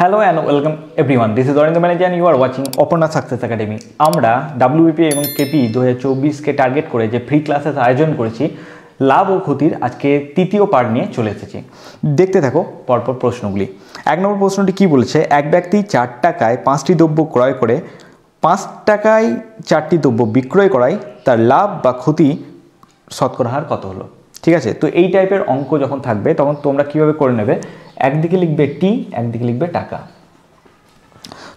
Hello and welcome everyone, this is Arind Banerjee and you are watching Aparna success academy. আমরা WBP এবং KP 2024কে target করে যে ফ্রি ক্লাসেস আয়োজন করেছি, লাভ ও ক্ষতির আজকে তৃতীয় পার্ট নিয়ে চলে এসেছি। দেখতে থাকো পরপর প্রশ্নগুলি। 1 নম্বর প্রশ্নটি কি বলছে, এক ব্যক্তি 4 টাকায় 5টি দ্রব্য ক্রয় করে 5 টাকায় 4টি দ্রব্য বিক্রয় করায় তার লাভ বা ক্ষতি শতকরা হার কত হলো? ঠিক আছে, তো এই টাইপের অঙ্ক যখন থাকবে তখন তোমরা কীভাবে করে নেবে, একদিকে লিখবে টি, একদিকে লিখবে টাকা।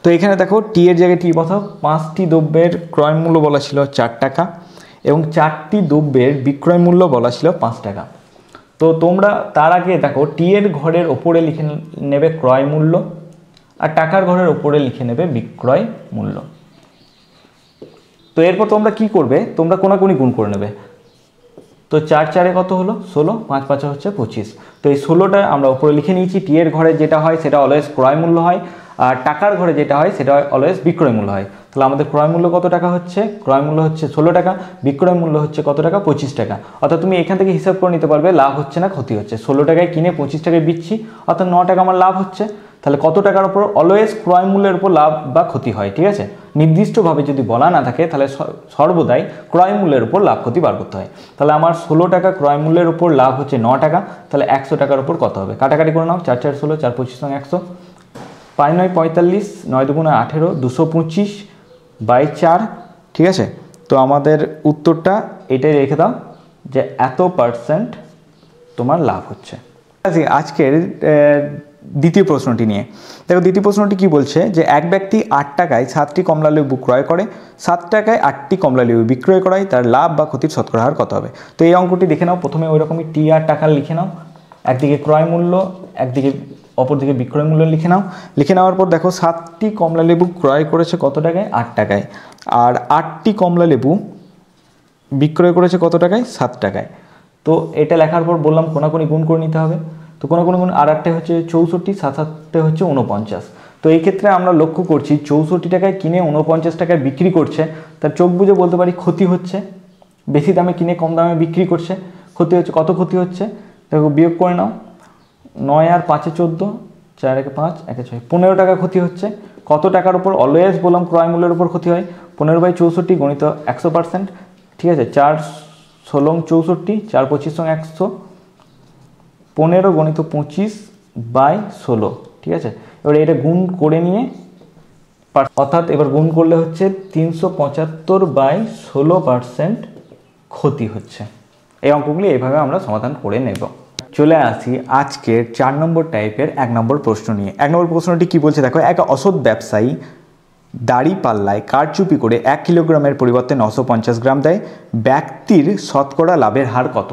তো এখানে দেখো টি এর জায়গায় টি বসাও। 5টি দ্রব্যের ক্রয় মূল্য বলা ছিল 4 টাকা এবং 4টি দ্রব্যের বিক্রয় মূল্য বলা ছিল 5 টাকা। তো তোমরা তার আগে দেখো টি এর ঘরের ওপরে লিখে নেবে ক্রয় মূল্য আর টাকার ঘরের ওপরে লিখে নেবে বিক্রয় মূল্য। তো এরপর তোমরা কি করবে, তোমরা কোনাকুনি গুণ করে নেবে। তো 4 4 কত হলো 16, 5 5 হচ্ছে 25। তো এই 16টা আমরা উপরে লিখে নিয়েছি। টি এর ঘরে যেটা হয় সেটা অলওয়েজ ক্রয় মূল্য হয়, আর টাকার ঘরে যেটা হয় সেটা অলওয়েজ বিক্রয় মূল্য হয়। তাহলে আমাদের ক্রয় মূল্য কত টাকা হচ্ছে, ক্রয় মূল্য হচ্ছে 16 টাকা, বিক্রয় মূল্য হচ্ছে কত টাকা, 25 টাকা। অর্থাৎ তুমি এখান থেকে হিসাব করে নিতে পারবে লাভ হচ্ছে না ক্ষতি হচ্ছে। 16 টাকায় কিনে 25 টাকায় বিচ্ছি, অর্থাৎ 9 টাকা আমার লাভ হচ্ছে। তাহলে কত টাকার উপর অলওয়েজ ক্রয় মূল্যের উপর লাভ বা ক্ষতি হয়। ঠিক আছে, নির্দিষ্টভাবে যদি বলা না থাকে তাহলে সর্বদাই ক্রয় মূল্যের উপর লাভ ক্ষতি বার করতে হয়। তাহলে আমার 16 টাকা ক্রয় মূল্যের উপর লাভ হচ্ছে 9 টাকা, তাহলে 100 টাকার উপর কত হবে? কাটাকাটি করে নাও, 4 4 16, 4 25 100, 5 9 45, 9 2 18, 225 বাই 4। ঠিক আছে, তো আমাদের উত্তরটা এটাই রেখে দাও যে এত % তোমার লাভ হচ্ছে। আজকের দ্বিতীয় প্রশ্নটি নিয়ে দেখো, দ্বিতীয় প্রশ্নটি কি বলছে যে এক ব্যক্তি 8 টাকায় 7টি কমলালেবু ক্রয় করে 7 টাকায় 8টি কমলালেবু বিক্রয় করায় তার লাভ বা ক্ষতির শতকরা হার কত হবে? তো এই অঙ্কটি দেখে নাও। প্রথমে ওই রকমই টি আর টাকা লিখে নাও, একদিকে ক্রয় মূল্য একদিকে অপরদিকে বিক্রয় মূল্য লিখে নাও। লিখে নেওয়ার পর দেখো 7টি কমলালেবু ক্রয় করেছে কত টাকায়, 8 টাকায়, আর 8টি কমলালেবু বিক্রয় করেছে কত টাকায়, 7 টাকায়। তো এটা লেখার পর বললাম কোনাকুনি গুণ করে নিতে হবে। তো কোনাকুনি গুণ, আর 8টে হচ্ছে 64, 7 হচ্ছে 49। তো এই ক্ষেত্রে আমরা লক্ষ্য করছি 64 টাকায় কিনে 49 টাকায় বিক্রি করছে, তার চোখ বুঝে বলতে পারি ক্ষতি হচ্ছে। বেশি দামে কিনে কম দামে বিক্রি করছে, ক্ষতি হচ্ছে। কত ক্ষতি হচ্ছে দেখো, বিয়োগ করে নাও। 9 আর 5 14, 4 1 5 1 6, 15 টাকা ক্ষতি হচ্ছে। কত টাকার উপর? অলওয়েজ বললাম ক্রয় মূল্যের উপর ক্ষতি হয়। 15/64 গণিত 100%। ঠিক আছে, 4 16 64, 4 25 100, 15 গণিত 25/16। ঠিক আছে, এবার এটা গুণ করে নিয়ে, অর্থাৎ এবার গুণ করলে হচ্ছে 375/16% ক্ষতি হচ্ছে। এই অঙ্কগুলি এইভাবে আমরা সমাধান করে নেব। চলে আসি আজকের 4 নম্বর টাইপের 1 নম্বর প্রশ্ন নিয়ে। 1 নম্বর প্রশ্নটি কি বলছে দেখো, এক অসৎ ব্যবসায়ী দাড়ি পাল্লায় কারচুপি করে 1 কিলোগ্রামের পরিবর্তে 950 গ্রাম দেয়, ব্যক্তির শতকরা লাভের হার কত?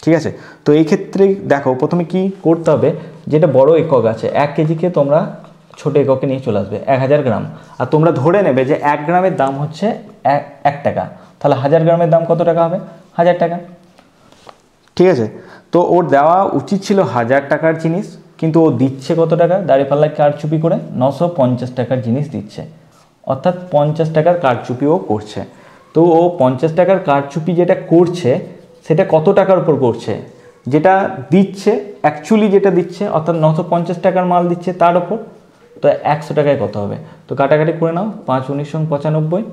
ঠিক আছে, তো এই ক্ষেত্রে দেখো প্রথমে কি করতে হবে, যেটা বড় একক আছে 1 কেজিকে তোমরা ছোট এককে নিয়ে চলে আসবে 1000 গ্রাম, আর তোমরা ধরে নেবে যে 1 গ্রামের দাম হচ্ছে 1 টাকা। তাহলে 1000 গ্রামের দাম কত টাকা হবে? 1000 টাকা। ঠিক আছে, তো ওর দেওয়া উচিত ছিল 1000 টাকার জিনিস, কিন্তু ও দিচ্ছে কত টাকা? দাঁড়িপাল্লায় কারচুপি করে 950 টাকার জিনিস দিচ্ছে, অর্থাৎ 50 টাকার কারচুপি ও করছে। তো ও 50 টাকার কারচুপি যেটা করছে সেটা কত টাকার উপর করছে? যেটা দিচ্ছে অ্যাকচুয়ালি যেটা দিচ্ছে, অর্থাৎ 950 টাকার মাল দিচ্ছে তার ওপর। তো 100 টাকায় কত হবে? তো কাটাকাটি করে নাও, 5 19 95,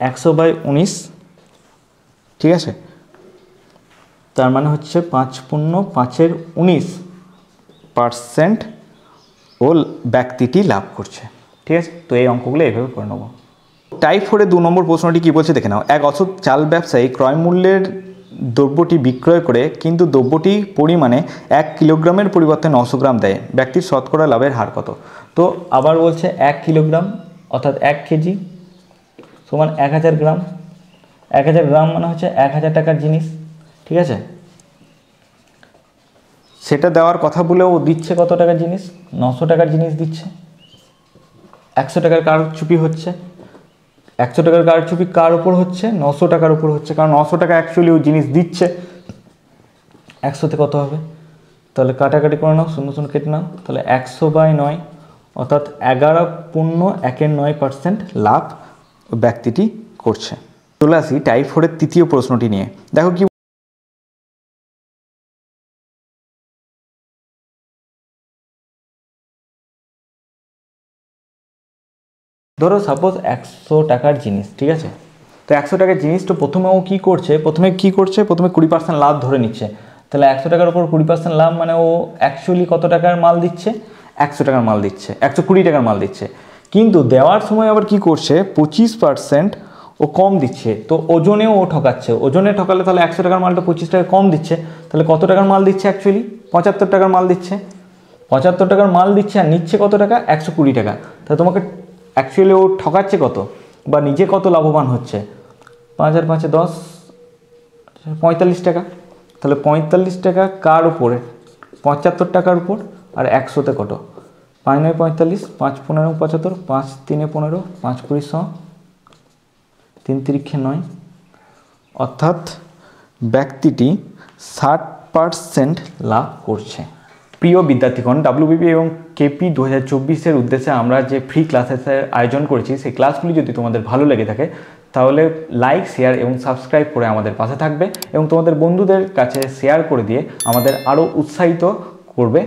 100/19। ঠিক আছে, তার মানে হচ্ছে 5 5 19% ও ব্যক্তিটি লাভ করছে। ঠিক আছে, তো এই অঙ্কগুলো এইভাবে করে নেব। টাইপ 4-এর 2 নম্বর প্রশ্নটি কী বলছে দেখে নাও, এক অসৎ চাল ব্যবসায়ী ক্রয় মূল্যের দ্রব্যটি বিক্রয় করে কিন্তু দ্রব্যটি পরিমাণে 1 কিলোগ্রামের পরিবর্তে 900 গ্রাম দেয়, ব্যক্তির শতকরা লাভের হার কত? তো আবার বলছে 1 কিলোগ্রাম অর্থাৎ 1 কেজি সমান 1000 গ্রাম। 1000 গ্রাম মানে হচ্ছে 1000 টাকার জিনিস। ঠিক আছে, সেটা দেওয়ার কথা বলেও দিচ্ছে কত টাকার জিনিস? 900 টাকার জিনিস দিচ্ছে। 100 টাকার কারচুপি হচ্ছে। 100 টাকার কারচুপি কার উপর হচ্ছে? 900 টাকার উপর হচ্ছে, কারণ 900 টাকা অ্যাকচুয়ালি ও জিনিস দিচ্ছে। 100তে কত হবে? তাহলে কাটাকাটি করে নাও, 0 0 কেটে নাও, তাহলে 100/9, অর্থাৎ 11.1% লাভ ব্যক্তিটি করছে। চলে আসি টাইপ 4-এর তৃতীয় প্রশ্নটি নিয়ে। দেখো কি ধরো সাপোজ 100 টাকার জিনিস, ঠিক আছে? তো 100 টাকার জিনিসটা প্রথমে ও কী করছে, প্রথমে 20% লাভ ধরে নিচ্ছে। তাহলে 100 টাকার উপর 20% লাভ মানে ও অ্যাকচুয়ালি কত টাকার মাল দিচ্ছে? 100 টাকার মাল দিচ্ছে, 120 টাকার মাল দিচ্ছে। কিন্তু দেওয়ার সময় আবার কি করছে, 25% ও কম দিচ্ছে। তো ওজনেও ও ঠকাচ্ছে। ওজনে ঠকালে তাহলে 100 টাকার মালটা 25 টাকা কম দিচ্ছে। তাহলে কত টাকার মাল দিচ্ছে অ্যাকচুয়ালি? 75 টাকার মাল দিচ্ছে। 75 টাকার মাল দিচ্ছে আর নিচ্ছে কত টাকা? 120 টাকা। তাহলে তোমাকে অ্যাকচুয়ালি ও ঠকাচ্ছে কত, বা নিজে কত লাভবান হচ্ছে? 5 আর 5 10, 45 টাকা। তাহলে 45 টাকা কার উপরে? 75 টাকার উপর। আর 100তে কত? 5 9 45, 5 15 75, 5 3 15, 5 20 100, 3 3 9। অর্থাৎ ব্যক্তিটি 60% লাভ করছে। প্রিয় বিদ্যার্থীগণ, WBP এবং KP 2024-এর উদ্দেশ্যে আমরা যে ফ্রি ক্লাসেসের আয়োজন করেছি, সেই ক্লাসগুলি যদি তোমাদের ভালো লেগে থাকে তাহলে লাইক, শেয়ার এবং সাবস্ক্রাইব করে আমাদের পাশে থাকবে এবং তোমাদের বন্ধুদের কাছে শেয়ার করে দিয়ে আমাদের আরও উৎসাহিত করবে।